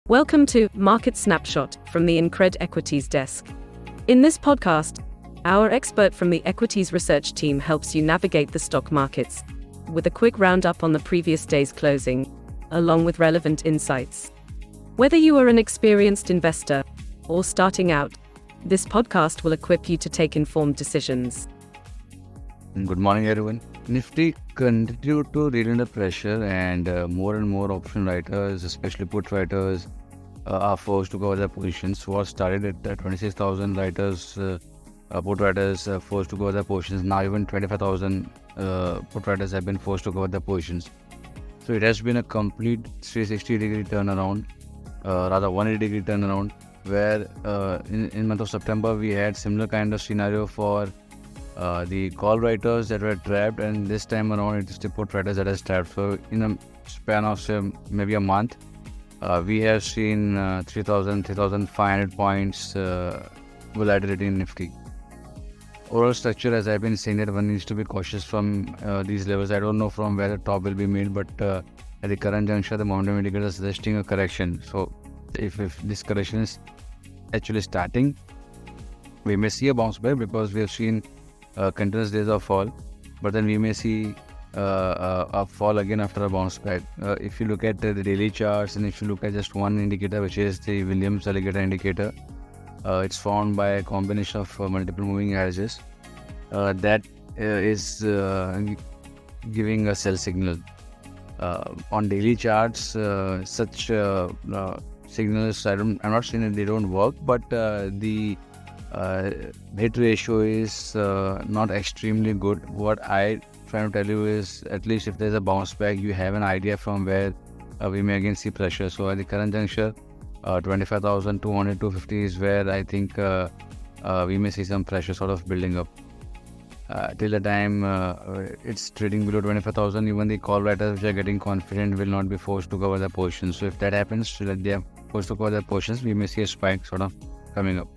Welcome to Market Snapshot from the InCred Equities desk. In this podcast, our expert from the equities research team helps you navigate the stock markets with a quick roundup on the previous day's closing, along with relevant insights. Whether you are an experienced investor or starting out, this podcast will equip you to take informed decisions. Good morning, everyone. Nifty continued to reel under pressure, and more option writers, especially put writers, are forced to cover their positions. What started at 26,000 writers, put writers forced to cover their positions. Now even 25,000 put writers have been forced to cover their positions. So it has been a complete 360-degree turnaround, rather 180-degree turnaround, where in month of September we had similar kind of scenario for the call writers that were trapped, and this time around it is the put writers that are trapped. So in a span of maybe a month, we have seen 3,500 points volatility in Nifty. Overall structure, as I've been saying, that one needs to be cautious from these levels. I don't know from where the top will be made, but at the current juncture, the momentum indicator is suggesting a correction. So if this correction is actually starting, we may see a bounce back, because we have seen continuous days of fall, but then we may see a fall again after a bounce back. If you look at the daily charts, and if you look at just one indicator, which is the Williams alligator indicator, it's formed by a combination of multiple moving averages that is giving a sell signal. On daily charts, such signals, I'm not saying that they don't work, but the hit ratio is not extremely good. What I trying to tell you is, at least if there's a bounce back, you have an idea from where we may again see pressure. So at the current juncture, 25,200, 250 is where I think we may see some pressure sort of building up. Till the time it's trading below 25,000, even the call writers which are getting confident will not be forced to cover their positions. So if that happens, so that they are forced to cover their positions, we may see a spike sort of coming up.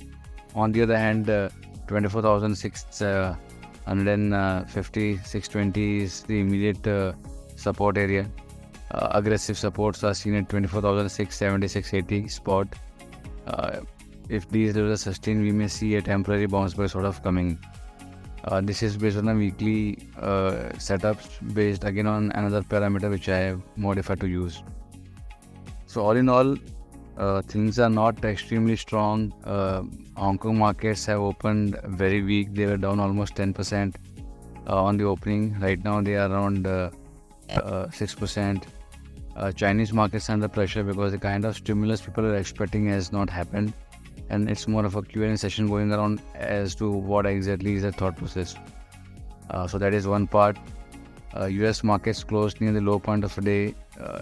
On the other hand, 24,650, 620 is the immediate support area. Aggressive supports are seen at 24,670, 680 spot. If these levels are sustained, we may see a temporary bounce back sort of coming. This is based on a weekly setups, based again on another parameter which I have modified to use. So all in all, things are not extremely strong. Hong Kong markets have opened very weak. They were down almost 10% on the opening. Right now they are around 6%. Chinese markets are under pressure because the kind of stimulus people are expecting has not happened, and it's more of a Q&A session going around as to what exactly is the thought process. So that is one part. US markets closed near the low point of the day.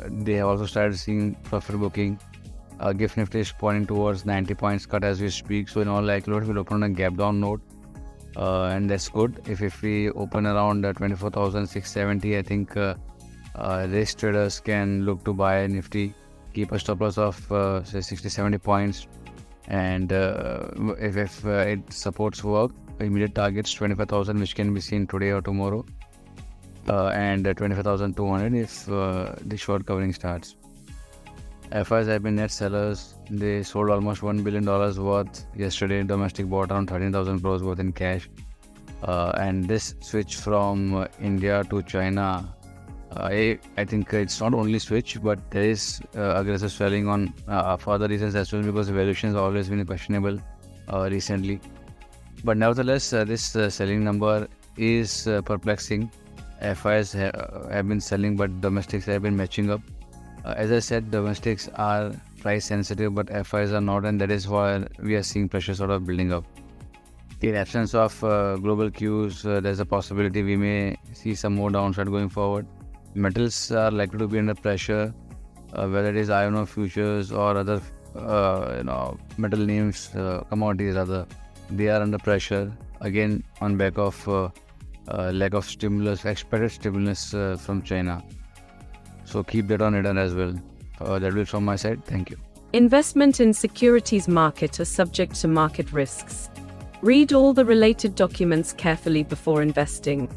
They have also started seeing profit booking. GIFT Nifty is pointing towards 90 points cut as we speak. So in all likelihood, we'll open on a gap down note, and that's good. If we open around 24,670, I think risk traders can look to buy Nifty, keep a stop loss of say 60-70 points, and if it supports work, immediate targets 25,000, which can be seen today or tomorrow, and 25,200 if the short covering starts. FIs have been net sellers. They sold almost $1 billion worth yesterday. Domestic bought around 13,000 crores worth in cash. And this switch from India to China, I think it's not only switch, but there is aggressive selling on for other reasons as well, because the valuation has always been questionable recently. But nevertheless, this selling number is perplexing. FIs have been selling, but domestics have been matching up. As I said, domestics are price sensitive, but FIs are not, and that is why we are seeing pressure sort of building up. In absence of global cues, there's a possibility we may see some more downside going forward. Metals are likely to be under pressure, whether it is iron ore futures or other metal names, commodities rather. They are under pressure again on back of lack of stimulus, expected stimulus from China. So keep that on radar as well. That will be from my side. Thank you. Investment in securities market are subject to market risks. Read all the related documents carefully before investing.